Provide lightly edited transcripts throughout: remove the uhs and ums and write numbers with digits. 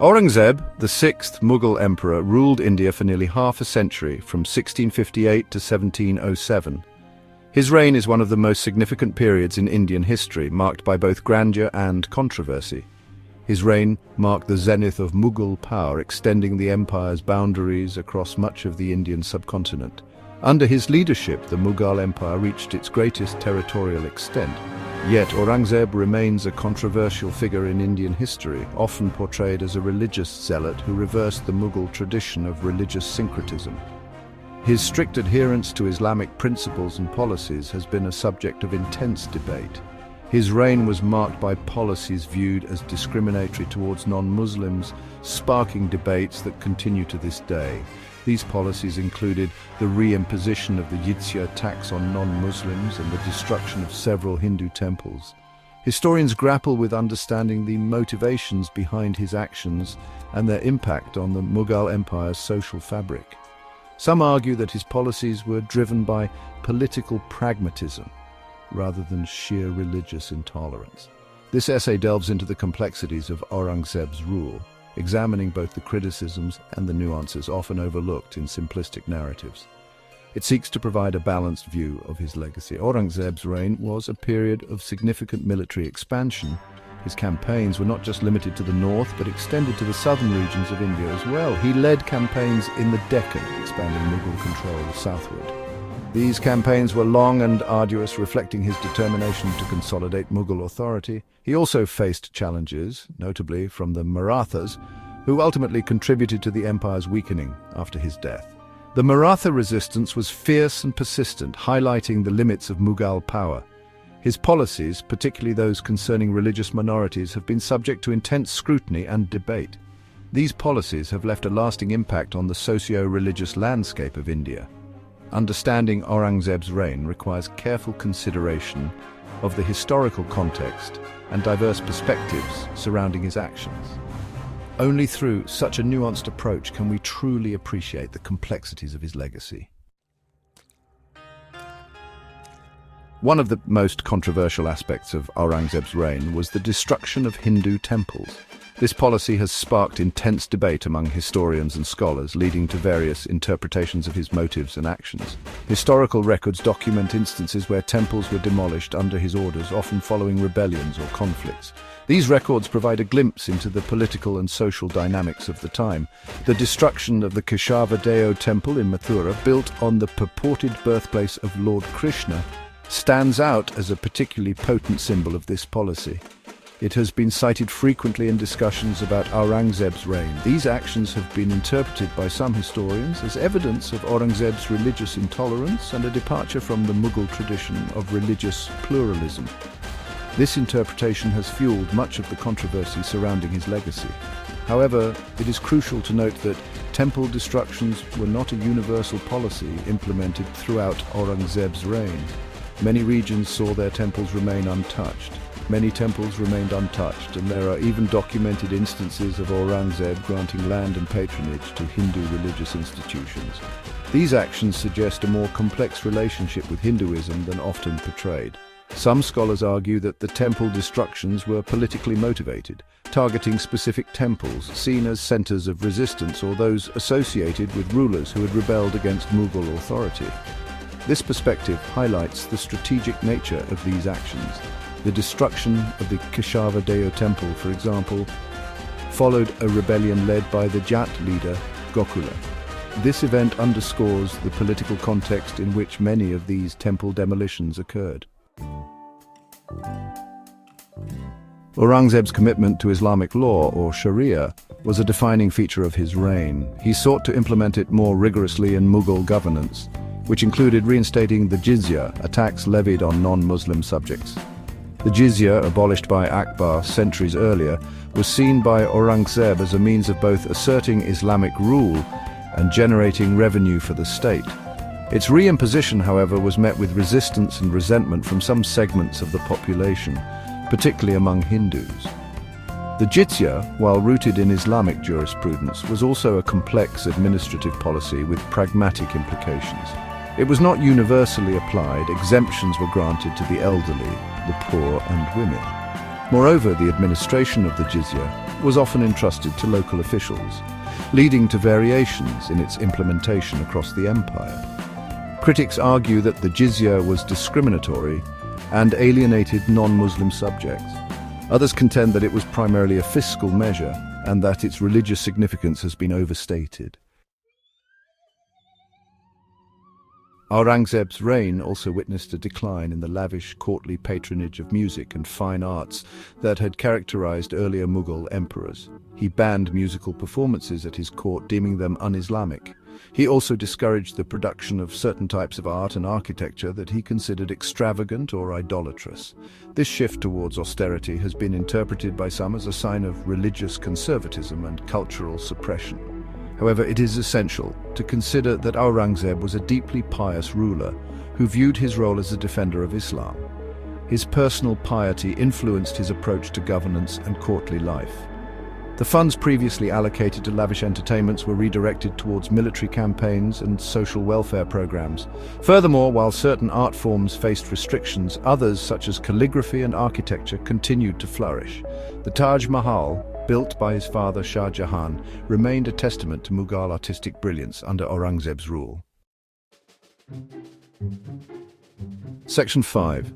Aurangzeb, the sixth Mughal emperor, ruled India for nearly half a century, from 1658 to 1707. His reign is one of the most significant periods in Indian history, marked by both grandeur and controversy. His reign marked the zenith of Mughal power, extending the empire's boundaries across much of the Indian subcontinent. Under his leadership, the Mughal Empire reached its greatest territorial extent. Yet Aurangzeb remains a controversial figure in Indian history, often portrayed as a religious zealot who reversed the Mughal tradition of religious syncretism. His strict adherence to Islamic principles and policies has been a subject of intense debate. His reign was marked by policies viewed as discriminatory towards non-Muslims, sparking debates that continue to this day. These policies included the re-imposition of the jizya tax on non-Muslims and the destruction of several Hindu temples. Historians grapple with understanding the motivations behind his actions and their impact on the Mughal Empire's social fabric. Some argue that his policies were driven by political pragmatism rather than sheer religious intolerance. This essay delves into the complexities of Aurangzeb's rule, examining both the criticisms and the nuances often overlooked in simplistic narratives. It seeks to provide a balanced view of his legacy. Aurangzeb's reign was a period of significant military expansion. His campaigns were not just limited to the north, but extended to the southern regions of India as well. He led campaigns in the Deccan, expanding Mughal control southward. These campaigns were long and arduous, reflecting his determination to consolidate Mughal authority. He also faced challenges, notably from the Marathas, who ultimately contributed to the empire's weakening after his death. The Maratha resistance was fierce and persistent, highlighting the limits of Mughal power. His policies, particularly those concerning religious minorities, have been subject to intense scrutiny and debate. These policies have left a lasting impact on the socio-religious landscape of India. Understanding Aurangzeb's reign requires careful consideration of the historical context and diverse perspectives surrounding his actions. Only through such a nuanced approach can we truly appreciate the complexities of his legacy. One of the most controversial aspects of Aurangzeb's reign was the destruction of Hindu temples. This policy has sparked intense debate among historians and scholars, leading to various interpretations of his motives and actions. Historical records document instances where temples were demolished under his orders, often following rebellions or conflicts. These records provide a glimpse into the political and social dynamics of the time. The destruction of the Keshava Deo temple in Mathura, built on the purported birthplace of Lord Krishna, stands out as a particularly potent symbol of this policy. It has been cited frequently in discussions about Aurangzeb's reign. These actions have been interpreted by some historians as evidence of Aurangzeb's religious intolerance and a departure from the Mughal tradition of religious pluralism. This interpretation has fueled much of the controversy surrounding his legacy. However, it is crucial to note that temple destructions were not a universal policy implemented throughout Aurangzeb's reign. Many regions saw their temples remain untouched. Many temples remained untouched, and there are even documented instances of Aurangzeb granting land and patronage to Hindu religious institutions. These actions suggest a more complex relationship with Hinduism than often portrayed. Some scholars argue that the temple destructions were politically motivated, targeting specific temples seen as centers of resistance or those associated with rulers who had rebelled against Mughal authority. This perspective highlights the strategic nature of these actions. The destruction of the Keshava Deo temple, for example, followed a rebellion led by the Jat leader Gokula. This event underscores the political context in which many of these temple demolitions occurred. Aurangzeb's commitment to Islamic law, or Sharia, was a defining feature of his reign. He sought to implement it more rigorously in Mughal governance, which included reinstating the jizya, a tax levied on non-Muslim subjects. The jizya, abolished by Akbar centuries earlier, was seen by Aurangzeb as a means of both asserting Islamic rule and generating revenue for the state. Its reimposition, however, was met with resistance and resentment from some segments of the population, particularly among Hindus. The jizya, while rooted in Islamic jurisprudence, was also a complex administrative policy with pragmatic implications. It was not universally applied. Exemptions were granted to the elderly, the poor and women. Moreover, the administration of the jizya was often entrusted to local officials, leading to variations in its implementation across the empire. Critics argue that the jizya was discriminatory and alienated non-Muslim subjects. Others contend that it was primarily a fiscal measure and that its religious significance has been overstated. Aurangzeb's reign also witnessed a decline in the lavish courtly patronage of music and fine arts that had characterized earlier Mughal emperors. He banned musical performances at his court, deeming them un-Islamic. He also discouraged the production of certain types of art and architecture that he considered extravagant or idolatrous. This shift towards austerity has been interpreted by some as a sign of religious conservatism and cultural suppression. However, it is essential to consider that Aurangzeb was a deeply pious ruler who viewed his role as a defender of Islam. His personal piety influenced his approach to governance and courtly life. The funds previously allocated to lavish entertainments were redirected towards military campaigns and social welfare programs. Furthermore, while certain art forms faced restrictions, others, such as calligraphy and architecture, continued to flourish. The Taj Mahal, built by his father Shah Jahan, remained a testament to Mughal artistic brilliance under Aurangzeb's rule. Section 5.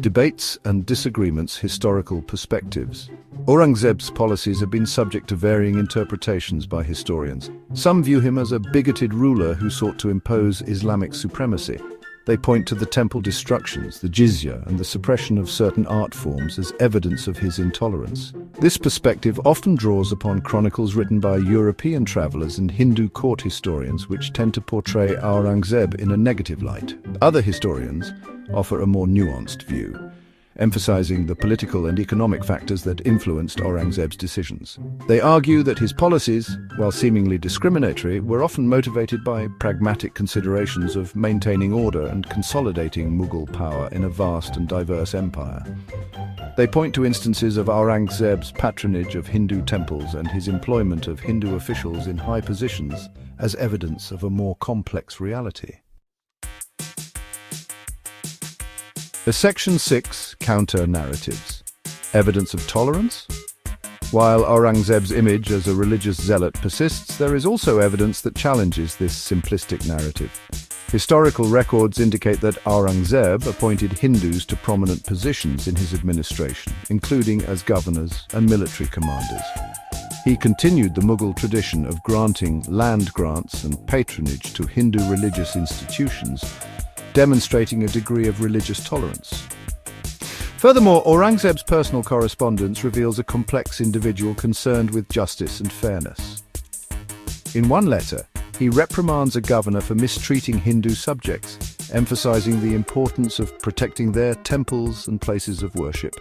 Debates and disagreements, historical perspectives. Aurangzeb's policies have been subject to varying interpretations by historians. Some view him as a bigoted ruler who sought to impose Islamic supremacy. They point to the temple destructions, the jizya, and the suppression of certain art forms as evidence of his intolerance. This perspective often draws upon chronicles written by European travelers and Hindu court historians, which tend to portray Aurangzeb in a negative light. Other historians offer a more nuanced view, emphasizing the political and economic factors that influenced Aurangzeb's decisions. They argue that his policies, while seemingly discriminatory, were often motivated by pragmatic considerations of maintaining order and consolidating Mughal power in a vast and diverse empire. They point to instances of Aurangzeb's patronage of Hindu temples and his employment of Hindu officials in high positions as evidence of a more complex reality. Section 6. Counter-narratives. Evidence of tolerance? While Aurangzeb's image as a religious zealot persists, there is also evidence that challenges this simplistic narrative. Historical records indicate that Aurangzeb appointed Hindus to prominent positions in his administration, including as governors and military commanders. He continued the Mughal tradition of granting land grants and patronage to Hindu religious institutions, demonstrating a degree of religious tolerance. Furthermore, Aurangzeb's personal correspondence reveals a complex individual concerned with justice and fairness. In one letter, he reprimands a governor for mistreating Hindu subjects, emphasizing the importance of protecting their temples and places of worship.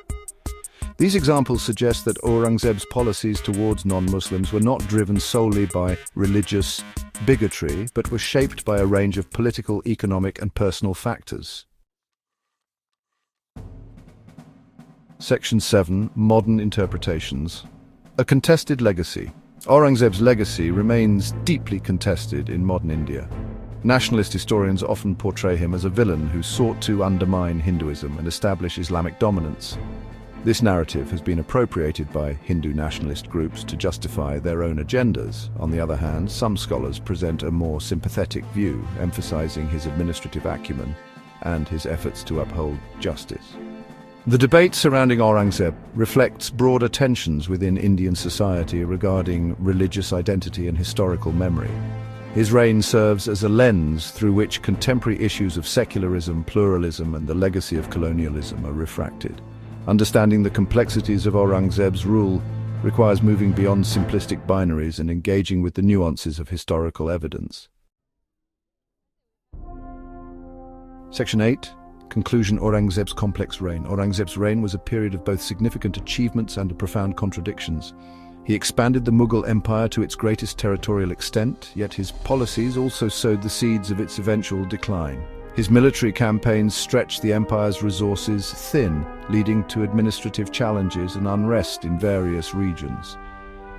These examples suggest that Aurangzeb's policies towards non-Muslims were not driven solely by religious bigotry, but were shaped by a range of political, economic, and personal factors. Section 7. Modern interpretations. A contested legacy. Aurangzeb's legacy remains deeply contested in modern India. Nationalist historians often portray him as a villain who sought to undermine Hinduism and establish Islamic dominance. This narrative has been appropriated by Hindu nationalist groups to justify their own agendas. On the other hand, some scholars present a more sympathetic view, emphasizing his administrative acumen and his efforts to uphold justice. The debate surrounding Aurangzeb reflects broader tensions within Indian society regarding religious identity and historical memory. His reign serves as a lens through which contemporary issues of secularism, pluralism, and the legacy of colonialism are refracted. Understanding the complexities of Aurangzeb's rule requires moving beyond simplistic binaries and engaging with the nuances of historical evidence. Section 8. Conclusion. Aurangzeb's complex reign. Aurangzeb's reign was a period of both significant achievements and profound contradictions. He expanded the Mughal Empire to its greatest territorial extent, yet his policies also sowed the seeds of its eventual decline. His military campaigns stretched the empire's resources thin, leading to administrative challenges and unrest in various regions.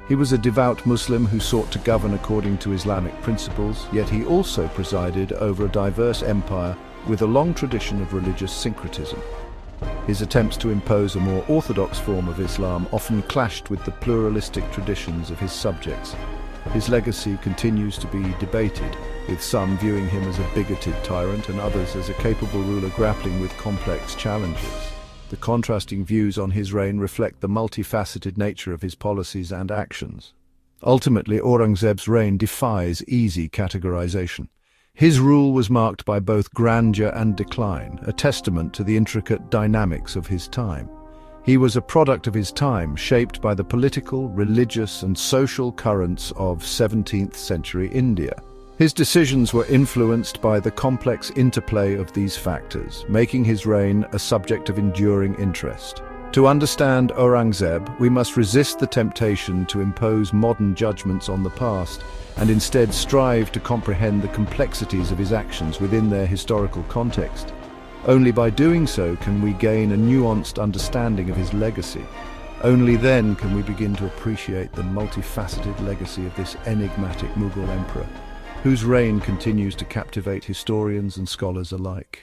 He was a devout Muslim who sought to govern according to Islamic principles, yet he also presided over a diverse empire with a long tradition of religious syncretism. His attempts to impose a more orthodox form of Islam often clashed with the pluralistic traditions of his subjects. His legacy continues to be debated, with some viewing him as a bigoted tyrant and others as a capable ruler grappling with complex challenges. The contrasting views on his reign reflect the multifaceted nature of his policies and actions. Ultimately, Aurangzeb's reign defies easy categorization. His rule was marked by both grandeur and decline, a testament to the intricate dynamics of his time. He was a product of his time, shaped by the political, religious, and social currents of 17th century India. His decisions were influenced by the complex interplay of these factors, making his reign a subject of enduring interest. To understand Aurangzeb, we must resist the temptation to impose modern judgments on the past and instead strive to comprehend the complexities of his actions within their historical context. Only by doing so can we gain a nuanced understanding of his legacy. Only then can we begin to appreciate the multifaceted legacy of this enigmatic Mughal emperor, whose reign continues to captivate historians and scholars alike.